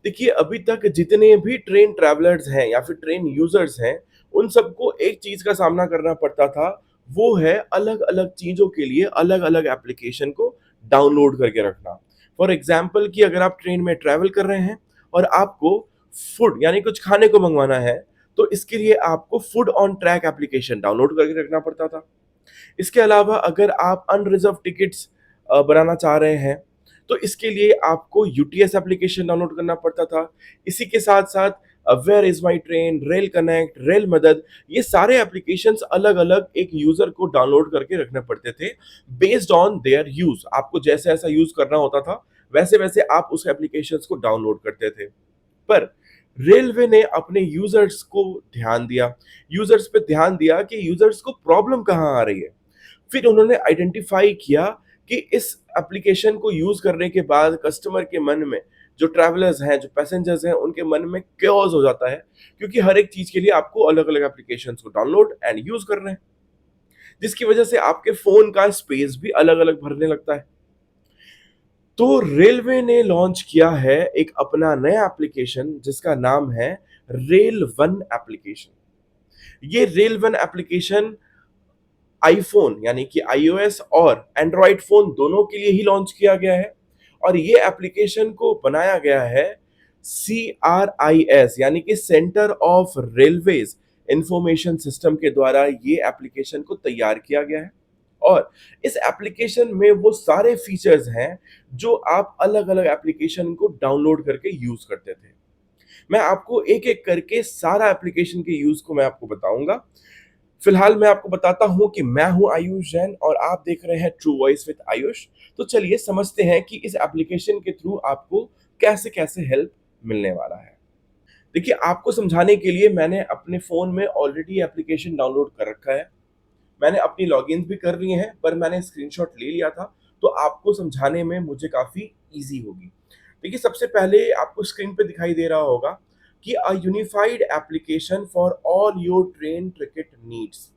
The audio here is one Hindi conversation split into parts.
देखिए, अभी तक जितने भी ट्रेन ट्रैवलर्स हैं या फिर ट्रेन यूज़र्स हैं, उन सबको एक चीज़ का सामना करना पड़ता था, वो है अलग-अलग चीज़ों के लिए अलग-अलग एप्लीकेशन को डाउनलोड करके रखना। फॉर एग्ज़ाम्पल कि अगर आप ट्रेन में ट्रैवल कर रहे हैं और आपको फूड यानी कुछ खाने को मँगवाना है, तो इसके लिए आपको food on track application download करके रखना पड़ता था। इसके अलावा अगर आप अनरिज़र्व टिकट्स बनाना चाह रहे हैं, तो इसके लिए आपको यूटीएस एप्लीकेशन डाउनलोड करना पड़ता था। इसी के साथ-साथ where is my train, rail connect, rail मदद, ये सारे एप्लीकेशंस अलग-अलग एक यूज़र को डाउनलोड करके रखने पड़ते थे, बेस्ड ऑन देयर यूज़। आपको जैसे-जैसा यूज़ करना होता था, वैसे-वैसे आप उस एप्लीकेशंस को डाउनलोड करते थे। पर रेलवे ने अपने यूज़र्स को ध्यान दिया, यूज़र्स पे ध्यान दिया कि यूज़र्स को प्रॉब्लम कहाँ आ रही है। फिर उन्होंने आइडेंटिफाई किया कि इस एप्लीकेशन को यूज़ करने के बाद कस्टमर के मन में, जो ट्रैवलर्स हैं, जो पैसेंजर्स हैं, उनके मन में chaos हो जाता है, क्योंकि हर एक चीज़ के लिए आपको अलग-अलग एप्लीकेशंस को डाउनलोड एंड यूज़ करना है, जिसकी वजह से आपके फ़ोन का स्पेस भी अलग-अलग भरने लगता है। तो रेलवे ने लॉन्च किया है एक अपना नया एप्लीकेशन जिसका नाम है रेल वन एप्लीकेशन। ये रेल वन एप्लीकेशन आईफ़ोन यानी कि आईओएस और एंड्रॉयड फ़ोन दोनों के लिए ही लॉन्च किया गया है और ये एप्लीकेशन को बनाया गया है सीआरआईएस यानी कि centre of Railways information system के द्वारा ये एप्लीकेशन को तैयार किया गया है और इस एप्लीकेशन में वो सारे फीचर्स हैं जो आप अलग-अलग एप्लीकेशन को डाउनलोड करके यूज़ करते थे। मैं आपको एक-एक करके सारा एप्लीकेशन के यूज़ को मैं आपको बताऊँगा। फिलहाल मैं आपको बताता हूँ कि मैं हूँ आयुष जैन और आप देख रहे हैं ट्रू वॉइस विद आयुष। तो चलिए समझते हैं कि इस एप्लीकेशन के थ्रू आपको कैसे-कैसे हेल्प मिलने वाला है। देखिए, आपको समझाने के लिए मैंने अपने फ़ोन में ऑलरेडी एप्लीकेशन डाउनलोड कर रखा है। मैंने अपनी लॉगिन्स भी कर लिए हैं, पर मैंने स्क्रीनशॉट ले लिया था, तो आपको समझाने में मुझे काफ़ी ईज़ी होगी। देखिए, सबसे पहले आपको स्क्रीन पे दिखाई दे रहा होगा कि a unified application for all your train ticket needs.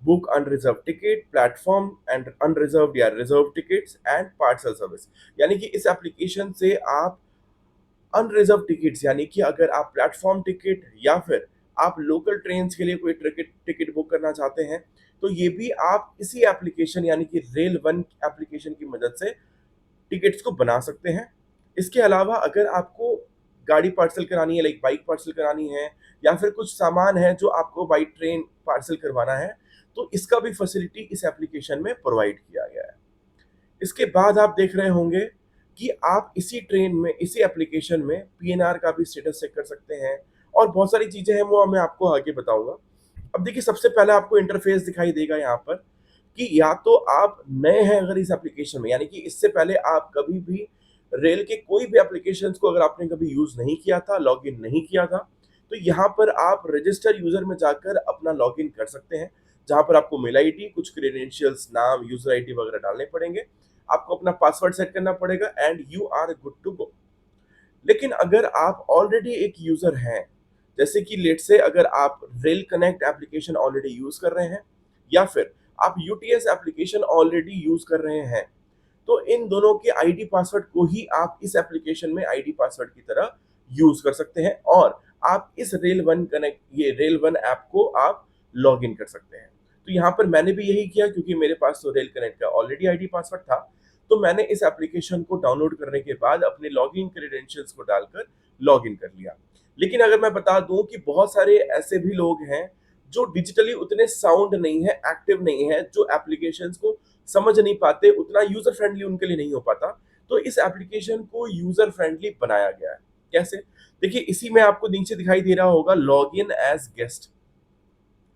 Book unreserve ticket, platform and unreserved या reserve tickets and parcel service. यानी कि इस एप्लीकेशन से आप अनरिजर्व टिकट्स यानी कि अगर आप प्लेटफ़ॉर्म टिकट या फिर आप लोकल ट्रेन्स के लिए कोई टिकट टिकट बुक करना चाहते हैं, तो ये भी आप इसी एप्लीकेशन यानी कि रेल वन एप्लीकेशन की मदद से टिकट्स को बना सकते हैं। इसके अलावा अगर आपको गाड़ी पार्सल करानी है लाइक बाइक पार्सल करानी है या फिर कुछ सामान है जो आपको बाई ट्रेन पार्सल करवाना है, तो इसका भी फैसिलिटी इस एप्लीकेशन में प्रोवाइड किया गया है। इसके बाद आप देख रहे होंगे कि आप इसी ट्रेन में, इसी एप्लीकेशन में पीएनआर का भी स्टेटस चेक कर सकते हैं और बहुत सारी चीज़ें हैं वो मैं आपको आगे बताऊँगा। अब देखिए सबसे पहले आपको इंटरफ़ेस दिखाई देगा यहाँ पर कि या तो आप नए हैं अगर इस एप्लीकेशन में यानी कि इससे पहले आप कभी भी रेल के कोई भी एप्लीकेशंस को अगर आपने कभी यूज़ नहीं किया था, लॉगिन नहीं किया था, तो यहाँ पर आप रजिस्टर यूज़र में जाकर अपना लॉगिन कर सकते हैं, जहाँ पर आपको मेल आईडी, कुछ क्रेडेंशियल्स, नाम, यूज़र आईडी वगैरह डालने पड़ेंगे। आपको अपना पासवर्ड सेट करना पड़ेगा and you are good to go. लेकिन अगर आप ऑलरेडी एक यूज़र हैं, जैसे कि लेट्स से अगर आप rail connect application already use कर रहे हैं या फिर आप यूटीएस एप्लीकेशन ऑलरेडी यूज़ कर रहे हैं, तो इन दोनों के आईडी पासवर्ड को ही आप इस एप्लीकेशन में आईडी पासवर्ड की तरह यूज़ कर सकते हैं और आप इस रेल वन कनेक्ट ये रेल वन ऐप को आप लॉगिन कर सकते हैं। तो यहाँ पर मैंने भी यही किया क्योंकि मेरे पास तो रेल कनेक्ट का ऑलरेडी आईडी पासवर्ड था, तो मैंने इस एप्लीकेशन को डाउनलोड करने के बाद अपने लॉगिन क्रेडेंशियल्स को डालकर लॉगिन कर लिया। लेकिन अगर मैं बता दूँ कि बहुत सारे ऐसे भी लोग हैं, जो डिजिटली उतने साउंड नहीं है, एक्टिव नहीं है, जो एप्लीकेशंस को समझ नहीं पाते, उतना यूज़र फ्रेंडली उनके लिए नहीं हो पाता, तो इस एप्लीकेशन को यूज़र फ्रेंडली बनाया गया है। कैसे? देखिए इसी में आपको नीचे दिखाई दे रहा होगा login as guest.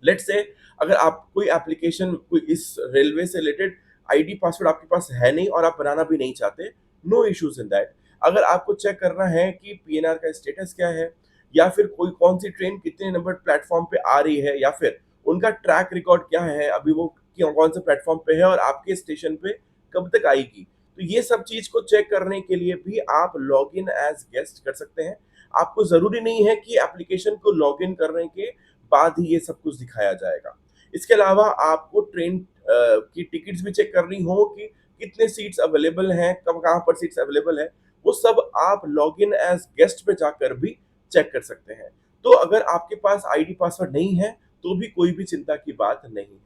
Let's say अगर आप कोई एप्लीकेशन कोई इस रेलवे से रिलेटेड आईडी पासवर्ड आपके पास है नहीं और आप बनाना भी नहीं चाहते, नो इश्यूज़ इन दैट। अगर आपको चेक करना है कि पीएनआर का स्टेटस क्या है या फिर कोई कौन-सी ट्रेन कितने नंबर प्लेटफ़ॉर्म पे आ रही है या फिर उनका ट्रैक रिकॉर्ड क्या है, अभी वो क्यों कौन-से प्लेटफ़ॉर्म पे है और आपके स्टेशन पे कब तक आएगी। तो ये सब चीज़ को चेक करने के लिए भी आप लॉगिन एज़ गेस्ट कर सकते हैं। आपको ज़रूरी नहीं है कि एप्लीकेशन को लॉगिन करने के बाद ही ये सब कुछ दिखाया जाएगा। इसके अलावा आपको ट्रेन की टिकट्स भी चेक करनी हो कि कितने सीट्स अवेलेबल हैं, कब कहाँ पर सीट्स अवेलेबल है, वो सब आप लॉगिन एज गेस्ट पे जाकर भी चेक कर सकते हैं। तो अगर आपके पास आईडी पासवर्ड नहीं है तो भी कोई भी चिंता की बात नहीं है।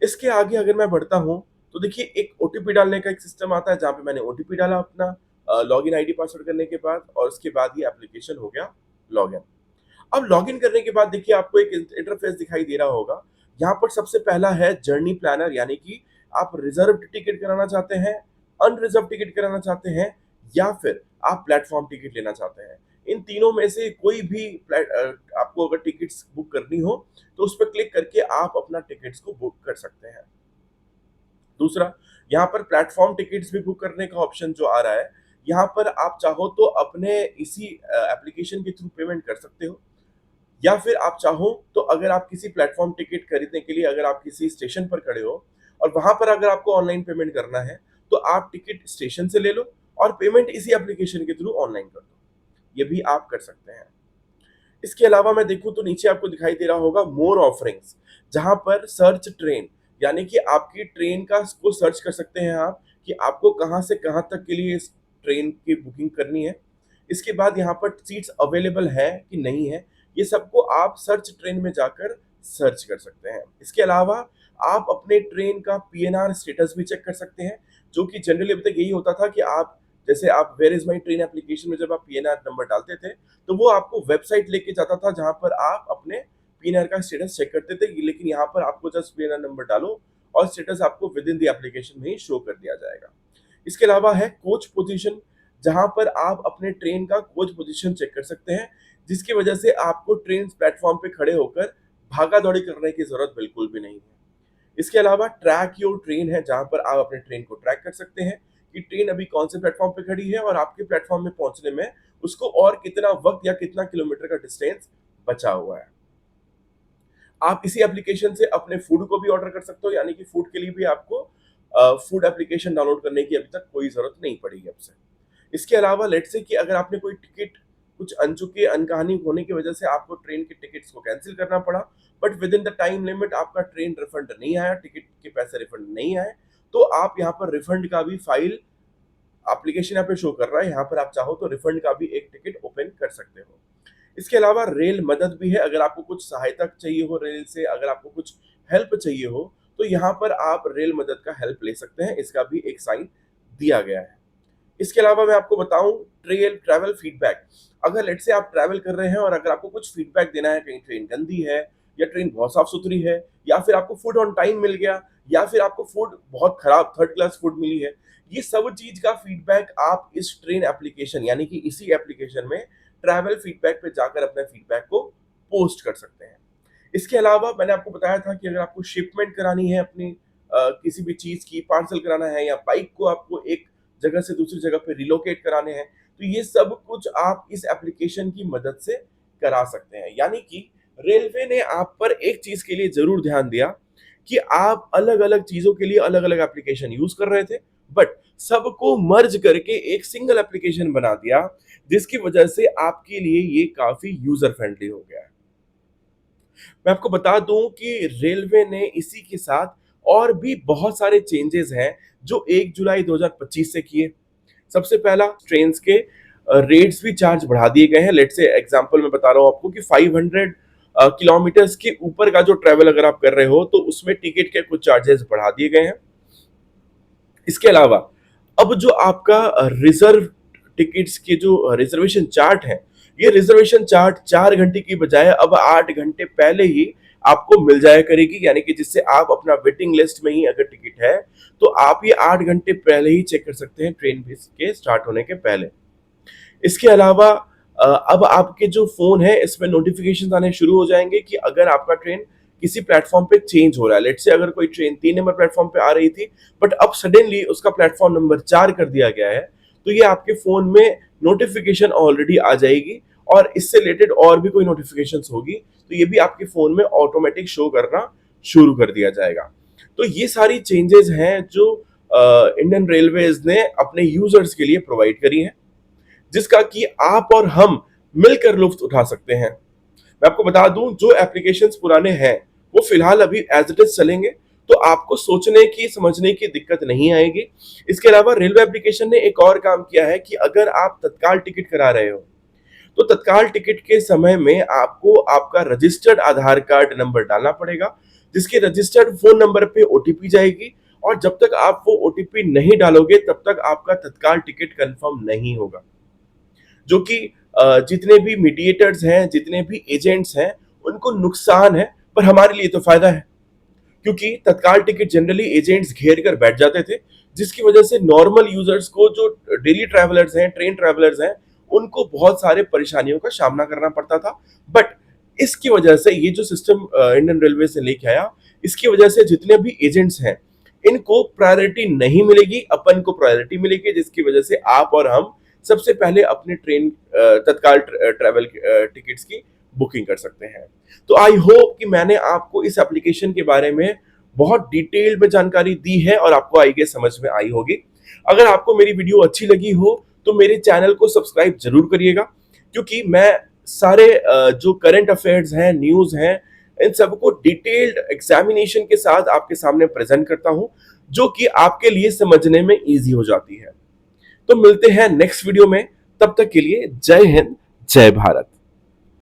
इसके आगे अगर मैं बढ़ता हूँ तो देखिए एक ओटीपी डालने का एक सिस्टम आता है जहाँ पे मैंने ओटीपी डाला अपना लॉगिन आईडी पासवर्ड करने के बाद, और उसके बाद ये एप्लीकेशन हो गया लॉगिन। अब लॉगिन करने के बाद देखिए आपको एक इंटरफेस दिखाई दे रहा होगा। यहाँ पर सबसे पहला है जर्नी प्लानर, यानी कि आप रिजर्व्ड टिकट कराना चाहते हैं, अनरिजर्व टिकट कराना चाहते हैं, या फिर आप प्लेटफॉर्म टिकट लेना चाहते हैं। इन तीनों में से कोई भी आपको अगर टिकट्स बुक करनी हो तो उस पर क्लिक करके आप अपना टिकट्स को बुक कर सकते हैं। दूसरा, यहाँ पर प्लेटफॉर्म टिकट्स भी बुक करने का ऑप्शन जो आ रहा है, यहाँ पर आप चाहो तो अपने इसी एप्लीकेशन के थ्रू पेमेंट कर सकते हो, या फिर आप चाहो तो अगर आप किसी प्लेटफॉर्म टिकट खरीदने के लिए अगर आप किसी स्टेशन पर खड़े हो और वहां पर अगर आपको ऑनलाइन पेमेंट करना है तो आप टिकट स्टेशन से ले लो और पेमेंट इसी एप्लीकेशन के थ्रू ऑनलाइन कर दो। ये भी आप कर सकते हैं। इसके अलावा मैं देखूं तो नीचे आपको दिखाई दे रहा होगा मोर ऑफरिंग्स, जहां पर सर्च ट्रेन, यानी कि आपकी ट्रेन का को सर्च कर सकते हैं आप कि आपको कहां से कहां तक के लिए इस ट्रेन की बुकिंग करनी है। इसके बाद यहाँ पर सीट्स अवेलेबल है कि नहीं है, ये सबको आप सर्च ट्रेन में जाकर सर्च कर सकते हैं। इसके अलावा आप अपने ट्रेन का पीएनआर स्टेटस भी चेक कर सकते हैं, जो कि जनरली अभी तक यही होता था कि आप जैसे आप Where Is My Train application में जब आप पीएनआर नंबर डालते थे तो वो आपको वेबसाइट लेके जाता था जहां पर आप अपने पीएनआर का स्टेटस चेक करते थे, लेकिन यहाँ पर आपको जस्ट पीएनआर नंबर डालो और स्टेटस आपको विद इन द एप्लीकेशन में ही शो कर दिया जाएगा। इसके अलावा है कोच पोजीशन, जहां पर आप अपने ट्रेन का कोच पोजीशन चेक कर सकते हैं, जिसकी वजह से आपको ट्रेन प्लेटफॉर्म पे खड़े होकर भागा दौड़ी करने की जरूरत बिल्कुल भी नहीं है। इसके अलावा ट्रैक योर ट्रेन है, जहां पर आप अपने ट्रेन को ट्रैक कर सकते हैं कि ट्रेन अभी कौन से प्लेटफॉर्म पे खड़ी है और आपके प्लेटफॉर्म में पहुंचने में उसको और कितना वक्त या कितना किलोमीटर का डिस्टेंस बचा हुआ है। आप इसी एप्लीकेशन से अपने फूड को भी ऑर्डर कर सकते हो, यानी कि फूड के लिए भी आपको फूड एप्लीकेशन डाउनलोड करने की अभी तक कोई जरूरत नहीं पड़ी है अब से। इसके अलावा लेट्स से कि अगर आपने कोई टिकट कुछ अनचुके अनकहानी होने की वजह से आपको ट्रेन के टिकट्स को कैंसिल करना पड़ा, but with in the time limit आपका ट्रेन रिफंड नहीं आया, टिकट के पैसे रिफंड नहीं आए, तो आप यहाँ पर रिफंड का भी फाइल एप्लीकेशन यहाँ पे शो कर रहा है, यहाँ पर आप चाहो तो रिफंड का भी एक टिकट ओपन कर सकते हो। इसके अलावा रेल मदद भी है, अगर आपको कुछ सहायता चाहिए हो रेल से, अगर आपको कुछ हेल्प चाहिए हो तो यहाँ पर आप रेल मदद का हेल्प ले सकते हैं, इसका भी एक साइन दिया गया है। इसके अलावा मैं आपको बताऊं ट्रैवल फीडबैक, अगर लेट से आप ट्रैवल कर रहे हैं और अगर आपको कुछ फीडबैक देना है, कहीं ट्रेन गंदी है या ट्रेन बहुत साफ सुथरी है, या फिर आपको फूड ऑन टाइम मिल गया, या फिर आपको फूड बहुत खराब थर्ड क्लास फूड मिली है, ये सब चीज का फीडबैक आप इस ट्रेन एप्लीकेशन यानी कि इसी एप्लीकेशन में ट्रैवल फीडबैक पे जाकर अपने फीडबैक को पोस्ट कर सकते हैं। इसके अलावा मैंने आपको बताया था कि अगर आपको शिपमेंट करानी है अपनी किसी भी चीज की, पार्सल कराना है, या बाइक को आपको एक जगह से दूसरी जगह पे रिलोकेट कराने हैं, तो ये सब कुछ आप इस एप्लीकेशन की मदद से करा सकते हैं। यानी कि रेलवे ने आप पर एक चीज के लिए जरूर ध्यान दिया कि आप अलग अलग चीजों के लिए अलग अलग एप्लीकेशन यूज कर रहे थे, बट सबको मर्ज करके एक सिंगल एप्लीकेशन बना दिया, जिसकी वजह से आपके लिए ये काफी यूजर फ्रेंडली हो गया है। मैं आपको बता दूं कि रेलवे ने इसी के साथ और भी बहुत सारे चेंजेस हैं जो 1 जुलाई 2025 से किए। सबसे पहला, ट्रेन के रेट्स भी चार्ज बढ़ा दिए गए हैं। लेट्स से एग्जांपल मैं बता रहा हूं आपको कि 500 किलोमीटर्स के ऊपर का जो ट्रैवल अगर आप कर रहे हो तो उसमें टिकट के कुछ चार्जेस बढ़ा दिए गए हैं। इसके अलावा अब जो आपका रिजर्व टिकट्स के जो रिजर्वेशन चार्ट है, ये रिजर्वेशन चार्ट 4 घंटे की बजाय अब 8 घंटे पहले ही आपको मिल जाया करेगी, यानी कि जिससे आप अपना वेटिंग लिस्ट में ही अगर टिकट है तो आप ये 8 घंटे पहले ही चेक कर सकते हैं ट्रेन के स्टार्ट होने के पहले। इसके अलावा अब आपके जो फोन है इसमें नोटिफिकेशन आने शुरू हो जाएंगे कि अगर आपका ट्रेन किसी प्लेटफॉर्म पे चेंज हो रहा है। लेट्स से अगर कोई ट्रेन 3 नंबर प्लेटफॉर्म पे आ रही थी बट अब सडनली उसका प्लेटफॉर्म नंबर 4 कर दिया गया है, तो ये आपके फोन में नोटिफिकेशन ऑलरेडी आ जाएगी, और इससे रिलेटेड और भी कोई नोटिफिकेशन होगी तो ये भी आपके फोन में ऑटोमेटिक शो करना शुरू कर दिया जाएगा। तो ये सारी चेंजेस हैं जो इंडियन रेलवेज ने अपने यूजर्स के लिए प्रोवाइड करी हैं, जिसका कि आप और हम मिलकर लुत्फ उठा सकते हैं। मैं आपको बता दूं जो एप्लीकेशंस पुराने हैं वो फिलहाल अभी एज इट इज चलेंगे, तो आपको सोचने की समझने की दिक्कत नहीं आएगी। इसके अलावा रेलवे एप्लीकेशन ने एक और काम किया है कि अगर आप तत्काल टिकट करा रहे हो तो तत्काल टिकट के समय में आपको आपका रजिस्टर्ड आधार कार्ड नंबर डालना पड़ेगा, जिसके रजिस्टर्ड फोन नंबर पे ओटीपी जाएगी, और जब तक आप वो ओटीपी नहीं डालोगे तब तक आपका तत्काल टिकट कंफर्म नहीं होगा। जो कि जितने भी मीडिएटर्स हैं, जितने भी एजेंट्स हैं, उनको नुकसान है, पर हमारे लिए तो फायदा है, क्योंकि तत्काल टिकट जनरली एजेंट्स घेर कर बैठ जाते थे, जिसकी वजह से नॉर्मल यूजर्स को, जो डेली ट्रैवलर्स हैं, ट्रेन ट्रैवलर्स हैं, उनको बहुत सारे परेशानियों का सामना करना पड़ता था। बट इसकी वजह से ये जो सिस्टम इंडियन रेलवे से लेके आया, इसकी वजह से जितने भी एजेंट्स हैं, इनको प्रायोरिटी नहीं मिलेगी, अपन को प्रायोरिटी मिलेगी, जिसकी वजह से आप और हम सबसे पहले अपने ट्रेन तत्काल ट्रैवल टिकट्स की बुकिंग कर सकते हैं। तो आई होप कि मैंने आपको इस एप्लीकेशन के बारे में बहुत डिटेल में जानकारी दी है और आपको आई गेस समझ में आई होगी। अगर आपको मेरी वीडियो अच्छी लगी हो तो मेरे चैनल को सब्सक्राइब जरूर करिएगा, क्योंकि मैं सारे जो करंट अफेयर्स हैं, न्यूज़ हैं, इन सबको डिटेल्ड एग्जामिनेशन के साथ आपके सामने प्रेजेंट करता हूं, जो कि आपके लिए समझने में ईजी हो जाती है। तो मिलते हैं नेक्स्ट वीडियो में, तब तक के लिए जय हिंद, जय भारत।